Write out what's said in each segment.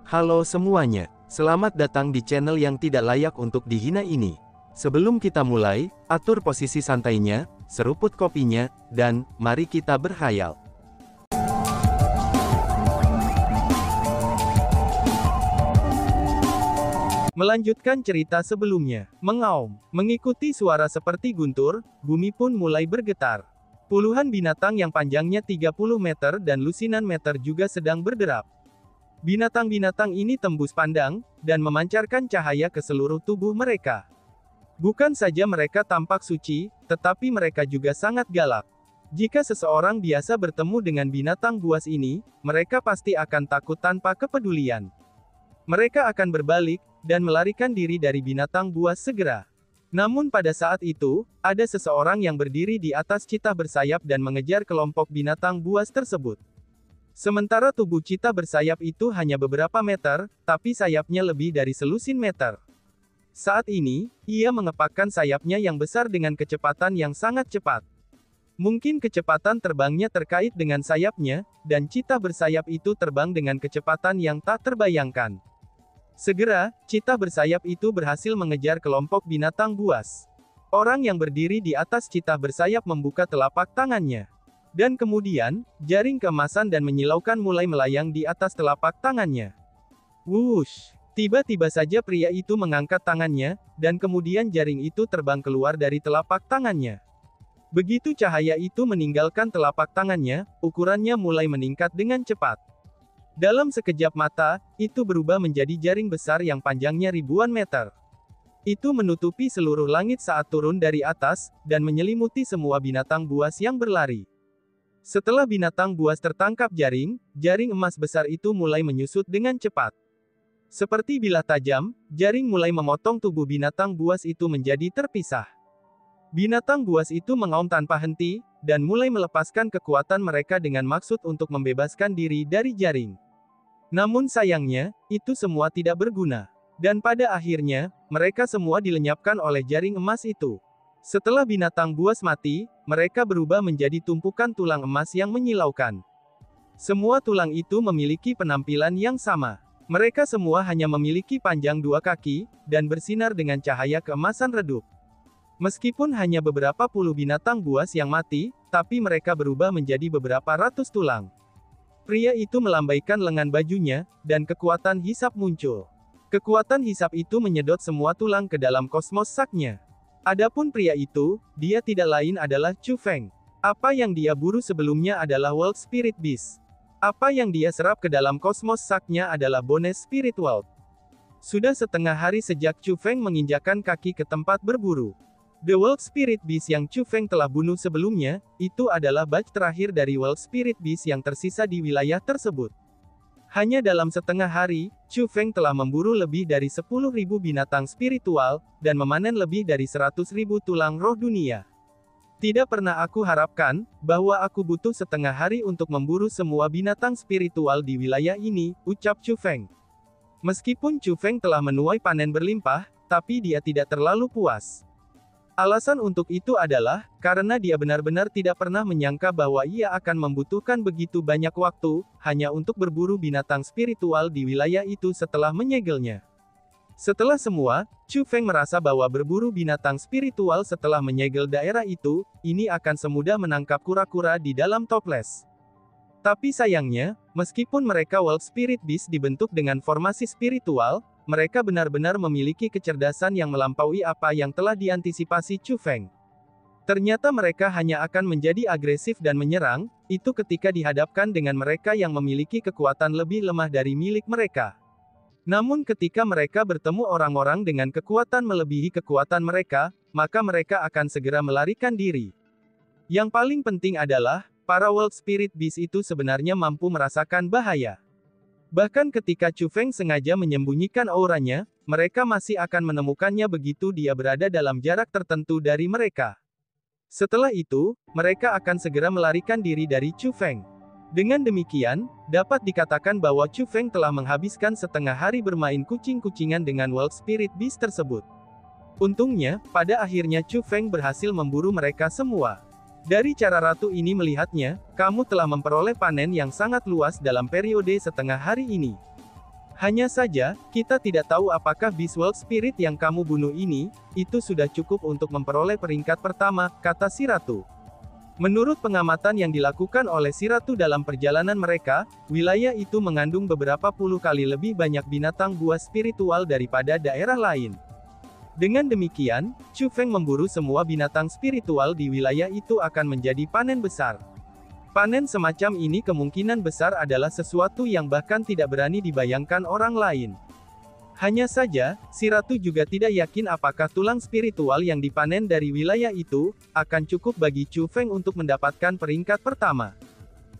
Halo semuanya, selamat datang di channel yang tidak layak untuk dihina ini. Sebelum kita mulai, atur posisi santainya, seruput kopinya, dan mari kita berkhayal. Melanjutkan cerita sebelumnya, mengaum, mengikuti suara seperti guntur, bumi pun mulai bergetar. Puluhan binatang yang panjangnya 30 meter dan lusinan meter juga sedang berderap. Binatang-binatang ini tembus pandang, dan memancarkan cahaya ke seluruh tubuh mereka. Bukan saja mereka tampak suci, tetapi mereka juga sangat galak. Jika seseorang biasa bertemu dengan binatang buas ini, mereka pasti akan takut tanpa kepedulian. Mereka akan berbalik, dan melarikan diri dari binatang buas segera. Namun pada saat itu, ada seseorang yang berdiri di atas citah bersayap dan mengejar kelompok binatang buas tersebut. Sementara tubuh citah bersayap itu hanya beberapa meter, tapi sayapnya lebih dari selusin meter. Saat ini, ia mengepakkan sayapnya yang besar dengan kecepatan yang sangat cepat. Mungkin kecepatan terbangnya terkait dengan sayapnya, dan citah bersayap itu terbang dengan kecepatan yang tak terbayangkan. Segera, citah bersayap itu berhasil mengejar kelompok binatang buas. Orang yang berdiri di atas citah bersayap membuka telapak tangannya. Dan kemudian, jaring keemasan dan menyilaukan mulai melayang di atas telapak tangannya. Wush! Tiba-tiba saja pria itu mengangkat tangannya, dan kemudian jaring itu terbang keluar dari telapak tangannya. Begitu cahaya itu meninggalkan telapak tangannya, ukurannya mulai meningkat dengan cepat. Dalam sekejap mata, itu berubah menjadi jaring besar yang panjangnya ribuan meter. Itu menutupi seluruh langit saat turun dari atas, dan menyelimuti semua binatang buas yang berlari. Setelah binatang buas tertangkap jaring emas besar itu mulai menyusut dengan cepat. Seperti bilah tajam, jaring mulai memotong tubuh binatang buas itu menjadi terpisah. Binatang buas itu mengaum tanpa henti, dan mulai melepaskan kekuatan mereka dengan maksud untuk membebaskan diri dari jaring. Namun sayangnya, itu semua tidak berguna. Dan pada akhirnya, mereka semua dilenyapkan oleh jaring emas itu. Setelah binatang buas mati, mereka berubah menjadi tumpukan tulang emas yang menyilaukan. Semua tulang itu memiliki penampilan yang sama. Mereka semua hanya memiliki panjang 2 kaki, dan bersinar dengan cahaya keemasan redup. Meskipun hanya beberapa puluh binatang buas yang mati, tapi mereka berubah menjadi beberapa ratus tulang. Pria itu melambaikan lengan bajunya, dan kekuatan hisap muncul. Kekuatan hisap itu menyedot semua tulang ke dalam kosmos saknya. Adapun pria itu, dia tidak lain adalah Chu Feng. Apa yang dia buru sebelumnya adalah World Spirit Beast. Apa yang dia serap ke dalam kosmos saknya adalah Bonus Spirit World. Sudah setengah hari sejak Chu Feng menginjakkan kaki ke tempat berburu. The World Spirit Beast yang Chu Feng telah bunuh sebelumnya, itu adalah batch terakhir dari World Spirit Beast yang tersisa di wilayah tersebut. Hanya dalam setengah hari, Chu Feng telah memburu lebih dari 10.000 binatang spiritual, dan memanen lebih dari 100.000 tulang roh dunia. Tidak pernah aku harapkan, bahwa aku butuh setengah hari untuk memburu semua binatang spiritual di wilayah ini, ucap Chu Feng. Meskipun Chu Feng telah menuai panen berlimpah, tapi dia tidak terlalu puas. Alasan untuk itu adalah, karena dia benar-benar tidak pernah menyangka bahwa ia akan membutuhkan begitu banyak waktu, hanya untuk berburu binatang spiritual di wilayah itu setelah menyegelnya. Setelah semua, Chu Feng merasa bahwa berburu binatang spiritual setelah menyegel daerah itu, ini akan semudah menangkap kura-kura di dalam toples. Tapi sayangnya, meskipun mereka World Spirit Beast dibentuk dengan formasi spiritual, mereka benar-benar memiliki kecerdasan yang melampaui apa yang telah diantisipasi Chu Feng. Ternyata mereka hanya akan menjadi agresif dan menyerang, itu ketika dihadapkan dengan mereka yang memiliki kekuatan lebih lemah dari milik mereka. Namun ketika mereka bertemu orang-orang dengan kekuatan melebihi kekuatan mereka, maka mereka akan segera melarikan diri. Yang paling penting adalah, para World Spirit Beast itu sebenarnya mampu merasakan bahaya. Bahkan ketika Chu Feng sengaja menyembunyikan auranya, mereka masih akan menemukannya begitu dia berada dalam jarak tertentu dari mereka. Setelah itu, mereka akan segera melarikan diri dari Chu Feng. Dengan demikian, dapat dikatakan bahwa Chu Feng telah menghabiskan setengah hari bermain kucing-kucingan dengan World Spirit Beast tersebut. Untungnya, pada akhirnya Chu Feng berhasil memburu mereka semua. Dari cara ratu ini melihatnya, kamu telah memperoleh panen yang sangat luas dalam periode setengah hari ini. Hanya saja, kita tidak tahu apakah Beast World Spirit yang kamu bunuh ini, itu sudah cukup untuk memperoleh peringkat pertama, kata si ratu. Menurut pengamatan yang dilakukan oleh si ratu dalam perjalanan mereka, wilayah itu mengandung beberapa puluh kali lebih banyak binatang buas spiritual daripada daerah lain. Dengan demikian, Chu Feng memburu semua binatang spiritual di wilayah itu akan menjadi panen besar. Panen semacam ini kemungkinan besar adalah sesuatu yang bahkan tidak berani dibayangkan orang lain. Hanya saja, si ratu juga tidak yakin apakah tulang spiritual yang dipanen dari wilayah itu, akan cukup bagi Chu Feng untuk mendapatkan peringkat pertama.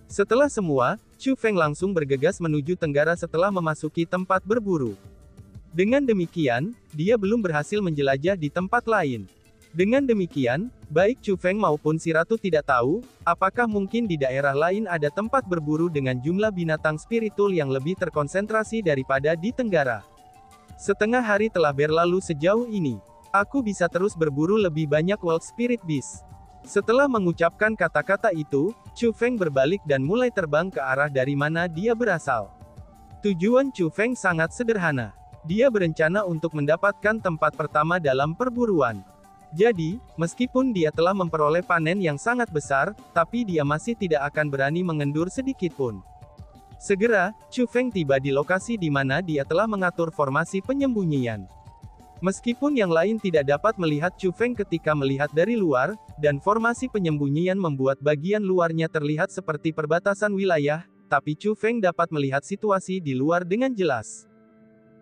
Setelah semua, Chu Feng langsung bergegas menuju tenggara setelah memasuki tempat berburu. Dengan demikian, dia belum berhasil menjelajah di tempat lain. Dengan demikian, baik Chu Feng maupun si ratu tidak tahu, apakah mungkin di daerah lain ada tempat berburu dengan jumlah binatang spiritual yang lebih terkonsentrasi daripada di tenggara. Setengah hari telah berlalu sejauh ini. Aku bisa terus berburu lebih banyak Wild Spirit Beast. Setelah mengucapkan kata-kata itu, Chu Feng berbalik dan mulai terbang ke arah dari mana dia berasal. Tujuan Chu Feng sangat sederhana. Dia berencana untuk mendapatkan tempat pertama dalam perburuan. Jadi, meskipun dia telah memperoleh panen yang sangat besar, tapi dia masih tidak akan berani mengendur sedikit pun. Segera, Chu Feng tiba di lokasi di mana dia telah mengatur formasi penyembunyian. Meskipun yang lain tidak dapat melihat Chu Feng ketika melihat dari luar, dan formasi penyembunyian membuat bagian luarnya terlihat seperti perbatasan wilayah, tapi Chu Feng dapat melihat situasi di luar dengan jelas.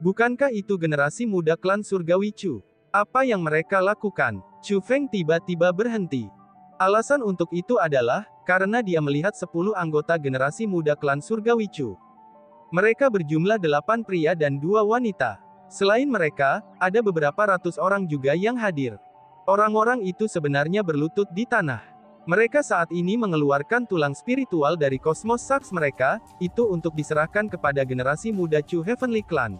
Bukankah itu generasi muda klan surgawi Chu? Apa yang mereka lakukan? Chu Feng tiba-tiba berhenti. Alasan untuk itu adalah, karena dia melihat 10 anggota generasi muda klan surgawi Chu. Mereka berjumlah 8 pria dan 2 wanita. Selain mereka, ada beberapa ratus orang juga yang hadir. Orang-orang itu sebenarnya berlutut di tanah. Mereka saat ini mengeluarkan tulang spiritual dari kosmos Saks mereka, itu untuk diserahkan kepada generasi muda Chu Heavenly Clan.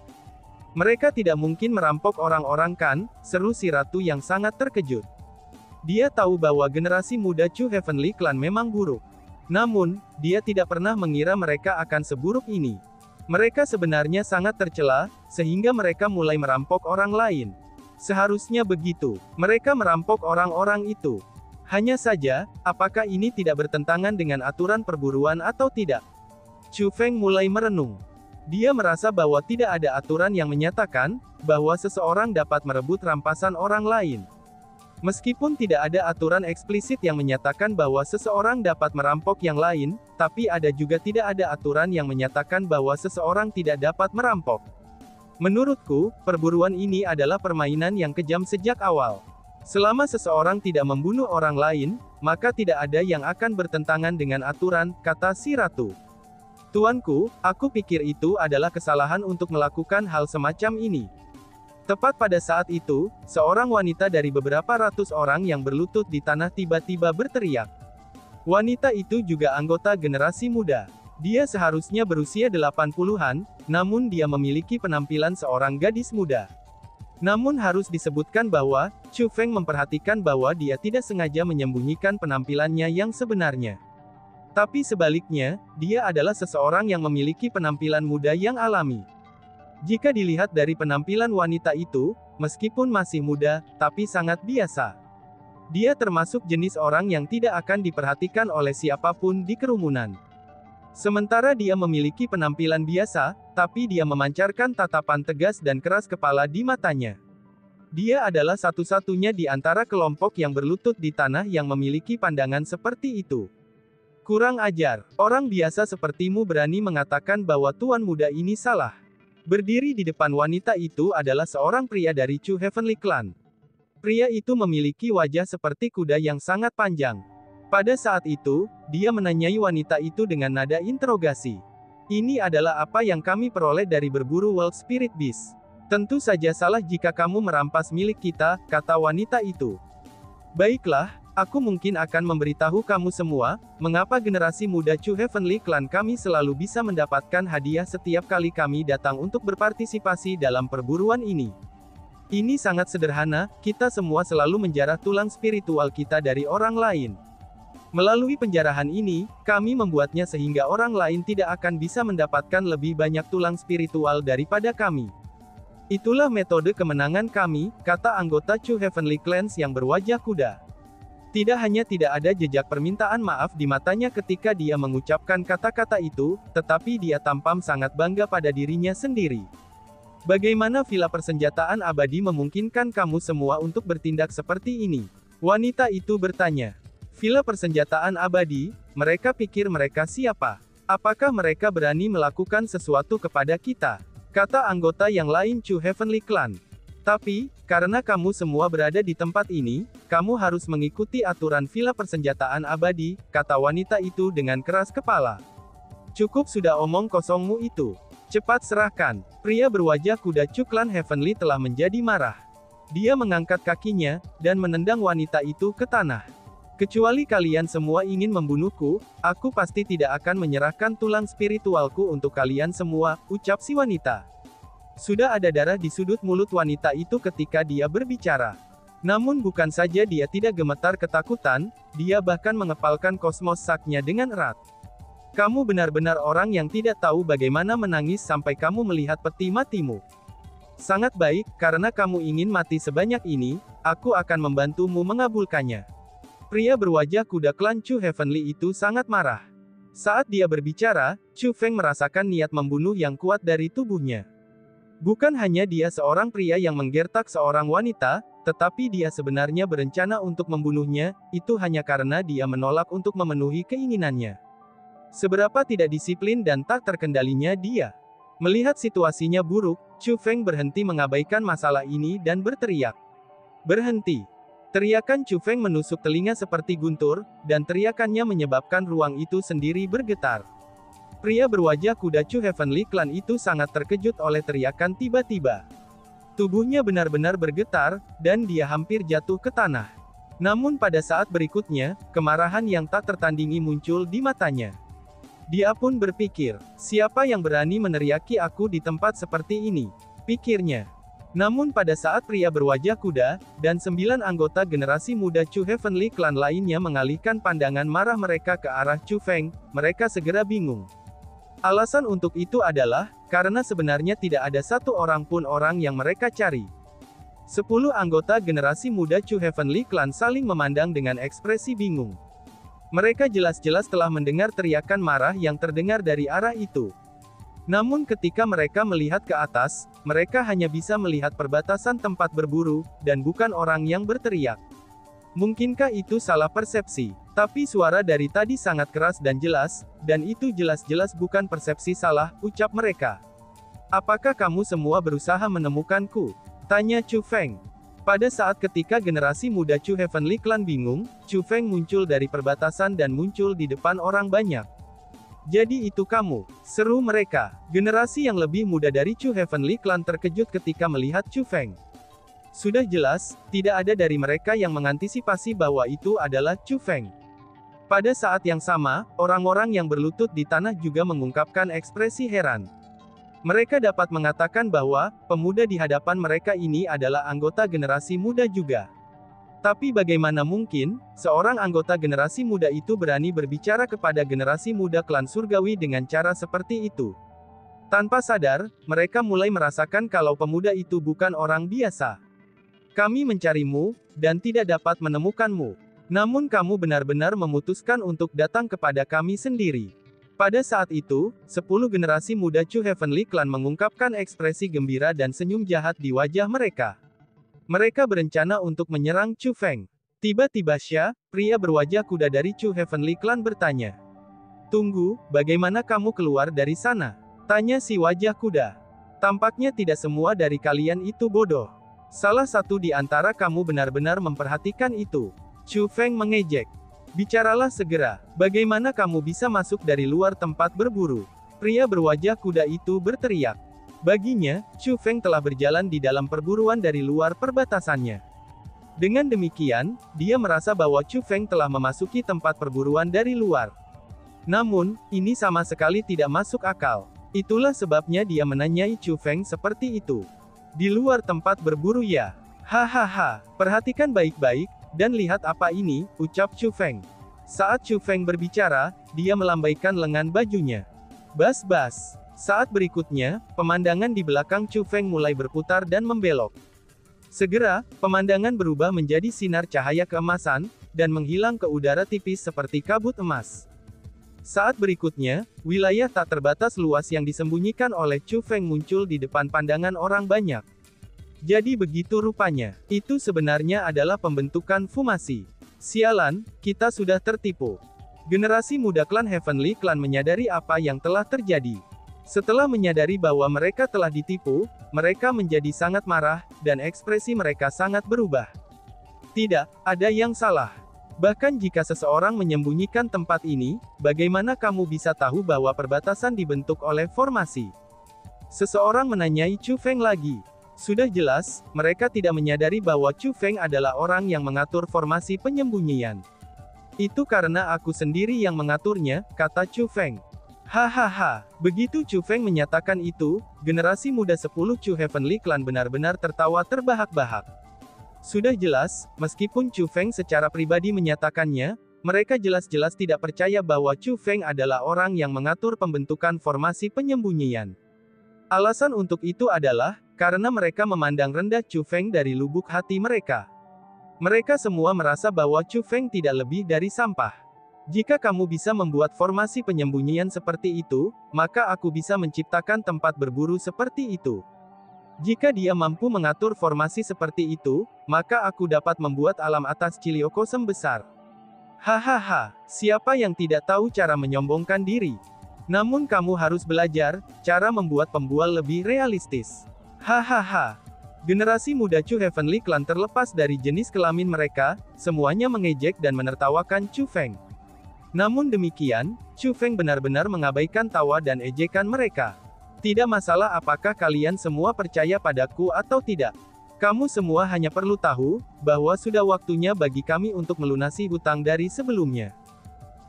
Mereka tidak mungkin merampok orang-orang kan, seru si ratu yang sangat terkejut. Dia tahu bahwa generasi muda Chu Heavenly Clan memang buruk. Namun, dia tidak pernah mengira mereka akan seburuk ini. Mereka sebenarnya sangat tercela, sehingga mereka mulai merampok orang lain. Seharusnya begitu, mereka merampok orang-orang itu. Hanya saja, apakah ini tidak bertentangan dengan aturan perburuan atau tidak? Chu Feng mulai merenung. Dia merasa bahwa tidak ada aturan yang menyatakan bahwa seseorang dapat merebut rampasan orang lain. Meskipun tidak ada aturan eksplisit yang menyatakan bahwa seseorang dapat merampok yang lain, tapi ada juga tidak ada aturan yang menyatakan bahwa seseorang tidak dapat merampok. Menurutku, perburuan ini adalah permainan yang kejam sejak awal. Selama seseorang tidak membunuh orang lain, maka tidak ada yang akan bertentangan dengan aturan, kata si ratu. Tuanku, aku pikir itu adalah kesalahan untuk melakukan hal semacam ini. Tepat pada saat itu, seorang wanita dari beberapa ratus orang yang berlutut di tanah tiba-tiba berteriak. Wanita itu juga anggota generasi muda. Dia seharusnya berusia 80-an, namun dia memiliki penampilan seorang gadis muda. Namun harus disebutkan bahwa, Chu Feng memperhatikan bahwa dia tidak sengaja menyembunyikan penampilannya yang sebenarnya. Tapi sebaliknya, dia adalah seseorang yang memiliki penampilan muda yang alami. Jika dilihat dari penampilan wanita itu, meskipun masih muda, tapi sangat biasa. Dia termasuk jenis orang yang tidak akan diperhatikan oleh siapapun di kerumunan. Sementara dia memiliki penampilan biasa, tapi dia memancarkan tatapan tegas dan keras kepala di matanya. Dia adalah satu-satunya di antara kelompok yang berlutut di tanah yang memiliki pandangan seperti itu. Kurang ajar, orang biasa sepertimu berani mengatakan bahwa tuan muda ini salah. Berdiri di depan wanita itu adalah seorang pria dari Chu Heavenly Clan. Pria itu memiliki wajah seperti kuda yang sangat panjang. Pada saat itu, dia menanyai wanita itu dengan nada interogasi. Ini adalah apa yang kami peroleh dari berburu Wild Spirit Beast. Tentu saja salah jika kamu merampas milik kita, kata wanita itu. Baiklah, aku mungkin akan memberitahu kamu semua, mengapa generasi muda Chu Heavenly Clan kami selalu bisa mendapatkan hadiah setiap kali kami datang untuk berpartisipasi dalam perburuan ini. Ini sangat sederhana, kita semua selalu menjarah tulang spiritual kita dari orang lain. Melalui penjarahan ini, kami membuatnya sehingga orang lain tidak akan bisa mendapatkan lebih banyak tulang spiritual daripada kami. Itulah metode kemenangan kami, kata anggota Chu Heavenly Clans yang berwajah kuda. Tidak hanya tidak ada jejak permintaan maaf di matanya ketika dia mengucapkan kata-kata itu, tetapi dia tampak sangat bangga pada dirinya sendiri. Bagaimana villa persenjataan abadi memungkinkan kamu semua untuk bertindak seperti ini? Wanita itu bertanya. Villa persenjataan abadi, mereka pikir mereka siapa? Apakah mereka berani melakukan sesuatu kepada kita? Kata anggota yang lain Chu Heavenly Clan. Tapi, karena kamu semua berada di tempat ini, kamu harus mengikuti aturan villa persenjataan abadi, kata wanita itu dengan keras kepala. Cukup sudah omong kosongmu itu. Cepat serahkan. Pria berwajah kuda Chu Clan Heavenly telah menjadi marah. Dia mengangkat kakinya, dan menendang wanita itu ke tanah. Kecuali kalian semua ingin membunuhku, aku pasti tidak akan menyerahkan tulang spiritualku untuk kalian semua, ucap si wanita. Sudah ada darah di sudut mulut wanita itu ketika dia berbicara. Namun bukan saja dia tidak gemetar ketakutan, dia bahkan mengepalkan kosmos saknya dengan erat. Kamu benar-benar orang yang tidak tahu bagaimana menangis sampai kamu melihat peti matimu. Sangat baik, karena kamu ingin mati sebanyak ini, aku akan membantumu mengabulkannya. Pria berwajah kuda klan Chu Heavenly itu sangat marah. Saat dia berbicara, Chu Feng merasakan niat membunuh yang kuat dari tubuhnya. Bukan hanya dia seorang pria yang menggertak seorang wanita, tetapi dia sebenarnya berencana untuk membunuhnya, itu hanya karena dia menolak untuk memenuhi keinginannya. Seberapa tidak disiplin dan tak terkendalinya dia. Melihat situasinya buruk, Chu Feng berhenti mengabaikan masalah ini dan berteriak. Berhenti. Teriakan Chu Feng menusuk telinga seperti guntur, dan teriakannya menyebabkan ruang itu sendiri bergetar. Pria berwajah kuda Chu Heavenly Clan itu sangat terkejut oleh teriakan tiba-tiba. Tubuhnya benar-benar bergetar, dan dia hampir jatuh ke tanah. Namun pada saat berikutnya, kemarahan yang tak tertandingi muncul di matanya. Dia pun berpikir, siapa yang berani meneriaki aku di tempat seperti ini? Pikirnya. Namun pada saat pria berwajah kuda, dan 9 anggota generasi muda Chu Heavenly Clan lainnya mengalihkan pandangan marah mereka ke arah Chu Feng, mereka segera bingung. Alasan untuk itu adalah, karena sebenarnya tidak ada satu orang pun orang yang mereka cari. 10 anggota generasi muda Chu Heavenly Clan saling memandang dengan ekspresi bingung. Mereka jelas-jelas telah mendengar teriakan marah yang terdengar dari arah itu. Namun ketika mereka melihat ke atas, mereka hanya bisa melihat perbatasan tempat berburu, dan bukan orang yang berteriak. Mungkinkah itu salah persepsi? Tapi suara dari tadi sangat keras dan jelas, dan itu jelas-jelas bukan persepsi salah, ucap mereka. Apakah kamu semua berusaha menemukanku? Tanya Chu Feng. Pada saat ketika generasi muda Chu Heavenly Clan bingung, Chu Feng muncul dari perbatasan dan muncul di depan orang banyak. Jadi itu kamu, seru mereka. Generasi yang lebih muda dari Chu Heavenly Clan terkejut ketika melihat Chu Feng. Sudah jelas, tidak ada dari mereka yang mengantisipasi bahwa itu adalah Chu Feng. Pada saat yang sama, orang-orang yang berlutut di tanah juga mengungkapkan ekspresi heran. Mereka dapat mengatakan bahwa, pemuda di hadapan mereka ini adalah anggota generasi muda juga. Tapi bagaimana mungkin, seorang anggota generasi muda itu berani berbicara kepada generasi muda klan surgawi dengan cara seperti itu? Tanpa sadar, mereka mulai merasakan kalau pemuda itu bukan orang biasa. Kami mencarimu, dan tidak dapat menemukanmu. Namun kamu benar-benar memutuskan untuk datang kepada kami sendiri. Pada saat itu, 10 generasi muda Chu Heavenly Clan mengungkapkan ekspresi gembira dan senyum jahat di wajah mereka. Mereka berencana untuk menyerang Chu Feng. Tiba-tiba Xia, pria berwajah kuda dari Chu Heavenly Clan bertanya. Tunggu, bagaimana kamu keluar dari sana? Tanya si wajah kuda. Tampaknya tidak semua dari kalian itu bodoh. Salah satu di antara kamu benar-benar memperhatikan itu. Chu Feng mengejek. Bicaralah segera, bagaimana kamu bisa masuk dari luar tempat berburu? Pria berwajah kuda itu berteriak. Baginya, Chu Feng telah berjalan di dalam perburuan dari luar perbatasannya. Dengan demikian, dia merasa bahwa Chu Feng telah memasuki tempat perburuan dari luar. Namun, ini sama sekali tidak masuk akal. Itulah sebabnya dia menanyai Chu Feng seperti itu. Di luar tempat berburu ya? Hahaha, perhatikan baik-baik, dan lihat apa ini, ucap Chu Feng. Saat Chu Feng berbicara, dia melambaikan lengan bajunya. Bas-bas. Saat berikutnya, pemandangan di belakang Chu Feng mulai berputar dan membelok. Segera, pemandangan berubah menjadi sinar cahaya keemasan, dan menghilang ke udara tipis seperti kabut emas. Saat berikutnya, wilayah tak terbatas luas yang disembunyikan oleh Chu Feng muncul di depan pandangan orang banyak. Jadi begitu rupanya. Itu sebenarnya adalah pembentukan Fumasi. Sialan, kita sudah tertipu. Generasi muda klan Heavenly Clan menyadari apa yang telah terjadi. Setelah menyadari bahwa mereka telah ditipu, mereka menjadi sangat marah, dan ekspresi mereka sangat berubah. Tidak, ada yang salah. Bahkan jika seseorang menyembunyikan tempat ini, bagaimana kamu bisa tahu bahwa perbatasan dibentuk oleh formasi? Seseorang menanyai Chu Feng lagi. Sudah jelas, mereka tidak menyadari bahwa Chu Feng adalah orang yang mengatur formasi penyembunyian. Itu karena aku sendiri yang mengaturnya, kata Chu Feng. Hahaha, begitu Chu Feng menyatakan itu, generasi muda 10 Chu Heavenly Clan benar-benar tertawa terbahak-bahak. Sudah jelas, meskipun Chu Feng secara pribadi menyatakannya, mereka jelas-jelas tidak percaya bahwa Chu Feng adalah orang yang mengatur pembentukan formasi penyembunyian. Alasan untuk itu adalah, karena mereka memandang rendah Chu Feng dari lubuk hati mereka. Mereka semua merasa bahwa Chu Feng tidak lebih dari sampah. Jika kamu bisa membuat formasi penyembunyian seperti itu, maka aku bisa menciptakan tempat berburu seperti itu. Jika dia mampu mengatur formasi seperti itu, maka aku dapat membuat alam atas Ciliokosem besar. Hahaha, siapa yang tidak tahu cara menyombongkan diri? Namun kamu harus belajar, cara membuat pembual lebih realistis. Hahaha. Generasi muda Chu Heavenly Clan terlepas dari jenis kelamin mereka, semuanya mengejek dan menertawakan Chu Feng. Namun demikian, Chu Feng benar-benar mengabaikan tawa dan ejekan mereka. Tidak masalah apakah kalian semua percaya padaku atau tidak. Kamu semua hanya perlu tahu, bahwa sudah waktunya bagi kami untuk melunasi hutang dari sebelumnya.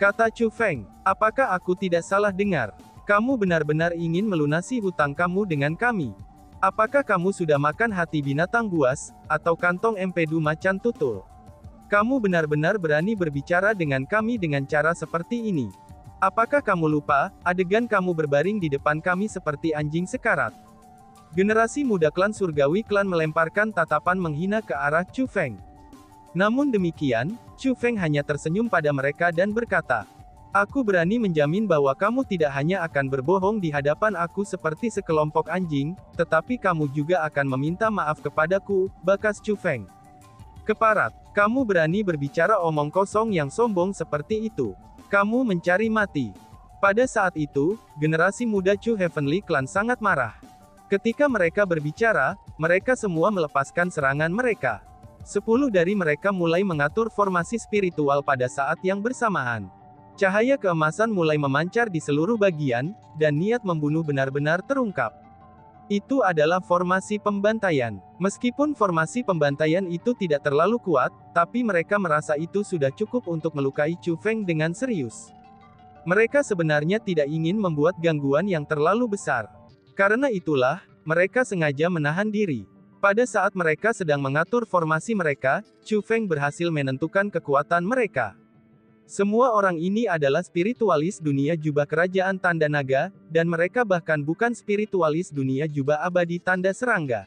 Kata Chu Feng, apakah aku tidak salah dengar? Kamu benar-benar ingin melunasi hutang kamu dengan kami. Apakah kamu sudah makan hati binatang buas, atau kantong empedu macan tutul? Kamu benar-benar berani berbicara dengan kami dengan cara seperti ini. Apakah kamu lupa, adegan kamu berbaring di depan kami seperti anjing sekarat? Generasi muda klan surgawi klan melemparkan tatapan menghina ke arah Chu Feng. Namun demikian, Chu Feng hanya tersenyum pada mereka dan berkata, aku berani menjamin bahwa kamu tidak hanya akan berbohong di hadapan aku seperti sekelompok anjing, tetapi kamu juga akan meminta maaf kepadaku, bakas Chu Feng. Keparat, kamu berani berbicara omong kosong yang sombong seperti itu. Kamu mencari mati. Pada saat itu, generasi muda Chu Heavenly Clan sangat marah. Ketika mereka berbicara, mereka semua melepaskan serangan mereka. 10 dari mereka mulai mengatur formasi spiritual pada saat yang bersamaan. Cahaya keemasan mulai memancar di seluruh bagian, dan niat membunuh benar-benar terungkap. Itu adalah formasi pembantaian. Meskipun formasi pembantaian itu tidak terlalu kuat, tapi mereka merasa itu sudah cukup untuk melukai Chu Feng dengan serius. Mereka sebenarnya tidak ingin membuat gangguan yang terlalu besar. Karena itulah, mereka sengaja menahan diri. Pada saat mereka sedang mengatur formasi mereka, Chu Feng berhasil menentukan kekuatan mereka. Semua orang ini adalah spiritualis dunia jubah kerajaan tanda naga, dan mereka bahkan bukan spiritualis dunia jubah abadi tanda serangga.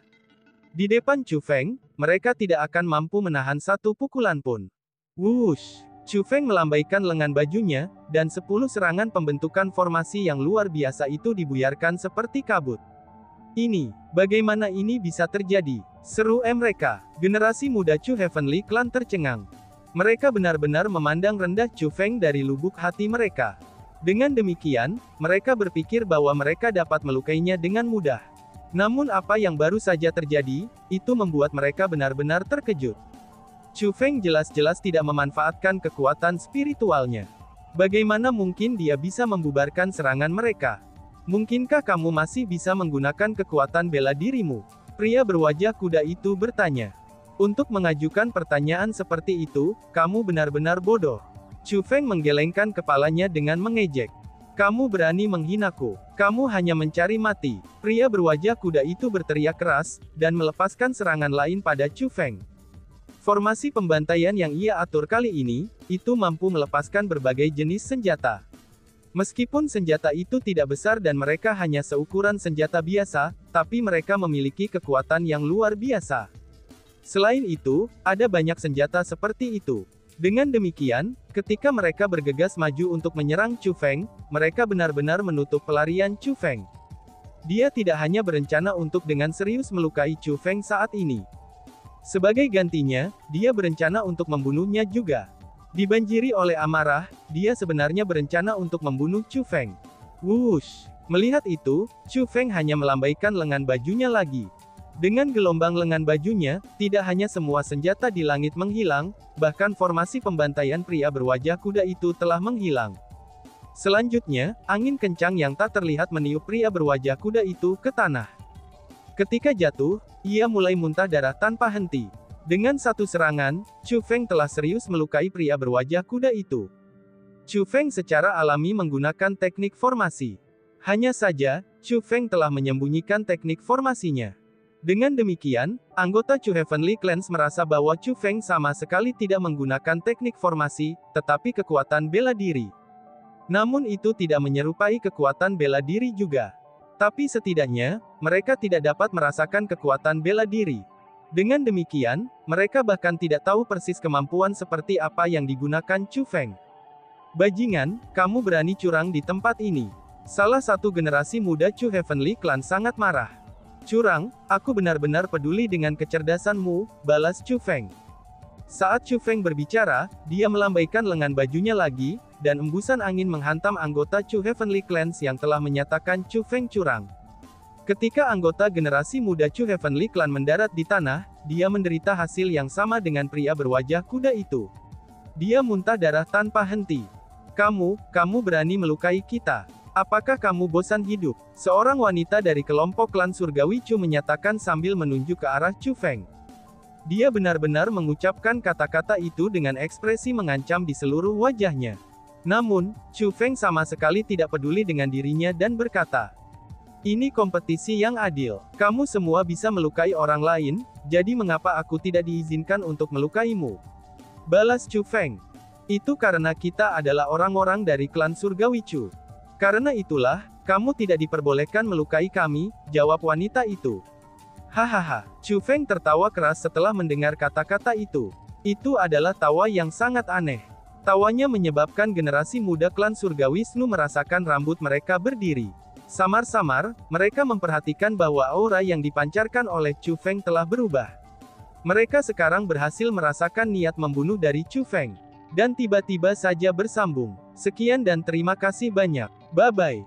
Di depan Chu Feng, mereka tidak akan mampu menahan satu pukulan pun. Wush! Chu Feng melambaikan lengan bajunya, dan 10 serangan pembentukan formasi yang luar biasa itu dibuyarkan seperti kabut. Ini, bagaimana ini bisa terjadi? Seru mereka. Generasi muda Chu Heavenly Clan tercengang. Mereka benar-benar memandang rendah Chu Feng dari lubuk hati mereka. Dengan demikian, mereka berpikir bahwa mereka dapat melukainya dengan mudah. Namun apa yang baru saja terjadi, itu membuat mereka benar-benar terkejut. Chu Feng jelas-jelas tidak memanfaatkan kekuatan spiritualnya. Bagaimana mungkin dia bisa membubarkan serangan mereka? Mungkinkah kamu masih bisa menggunakan kekuatan bela dirimu? Pria berwajah kuda itu bertanya. Untuk mengajukan pertanyaan seperti itu, kamu benar-benar bodoh. Chu Feng menggelengkan kepalanya dengan mengejek. Kamu berani menghinaku. Kamu hanya mencari mati. Pria berwajah kuda itu berteriak keras, dan melepaskan serangan lain pada Chu Feng. Formasi pembantaian yang ia atur kali ini, itu mampu melepaskan berbagai jenis senjata. Meskipun senjata itu tidak besar dan mereka hanya seukuran senjata biasa, tapi mereka memiliki kekuatan yang luar biasa. Selain itu, ada banyak senjata seperti itu. Dengan demikian, ketika mereka bergegas maju untuk menyerang Chu Feng, mereka benar-benar menutup pelarian Chu Feng. Dia tidak hanya berencana untuk dengan serius melukai Chu Feng saat ini. Sebagai gantinya, dia berencana untuk membunuhnya juga. Dibanjiri oleh amarah, dia sebenarnya berencana untuk membunuh Chu Feng. Wush! Melihat itu, Chu Feng hanya melambaikan lengan bajunya lagi. Dengan gelombang lengan bajunya, tidak hanya semua senjata di langit menghilang, bahkan formasi pembantaian pria berwajah kuda itu telah menghilang. Selanjutnya, angin kencang yang tak terlihat meniup pria berwajah kuda itu ke tanah. Ketika jatuh, ia mulai muntah darah tanpa henti. Dengan satu serangan, Chu Feng telah serius melukai pria berwajah kuda itu. Chu Feng secara alami menggunakan teknik formasi. Hanya saja, Chu Feng telah menyembunyikan teknik formasinya. Dengan demikian, anggota Chu Heavenly Clans merasa bahwa Chu Feng sama sekali tidak menggunakan teknik formasi, tetapi kekuatan bela diri. Namun itu tidak menyerupai kekuatan bela diri juga. Tapi setidaknya, mereka tidak dapat merasakan kekuatan bela diri. Dengan demikian, mereka bahkan tidak tahu persis kemampuan seperti apa yang digunakan Chu Feng. Bajingan, kamu berani curang di tempat ini. Salah satu generasi muda Chu Heavenly Clan sangat marah. Curang, aku benar-benar peduli dengan kecerdasanmu, balas Chu Feng. Saat Chu Feng berbicara, dia melambaikan lengan bajunya lagi, dan embusan angin menghantam anggota Chu Heavenly Clans yang telah menyatakan Chu Feng curang. Ketika anggota generasi muda Chu Heavenly Clan mendarat di tanah, dia menderita hasil yang sama dengan pria berwajah kuda itu. Dia muntah darah tanpa henti. Kamu berani melukai kita. Apakah kamu bosan hidup? Seorang wanita dari kelompok klan surgawi Chu menyatakan sambil menunjuk ke arah Chu Feng. Dia benar-benar mengucapkan kata-kata itu dengan ekspresi mengancam di seluruh wajahnya. Namun, Chu Feng sama sekali tidak peduli dengan dirinya dan berkata, "Ini kompetisi yang adil. Kamu semua bisa melukai orang lain, jadi mengapa aku tidak diizinkan untuk melukaimu?" Balas Chu Feng. "Itu karena kita adalah orang-orang dari klan surgawi Chu. Karena itulah, kamu tidak diperbolehkan melukai kami," jawab wanita itu. Hahaha, Chu Feng tertawa keras setelah mendengar kata-kata itu. Itu adalah tawa yang sangat aneh. Tawanya menyebabkan generasi muda klan surgawi Snu merasakan rambut mereka berdiri. Samar-samar, mereka memperhatikan bahwa aura yang dipancarkan oleh Chu Feng telah berubah. Mereka sekarang berhasil merasakan niat membunuh dari Chu Feng. Dan tiba-tiba saja bersambung. Sekian dan terima kasih banyak. Bye-bye.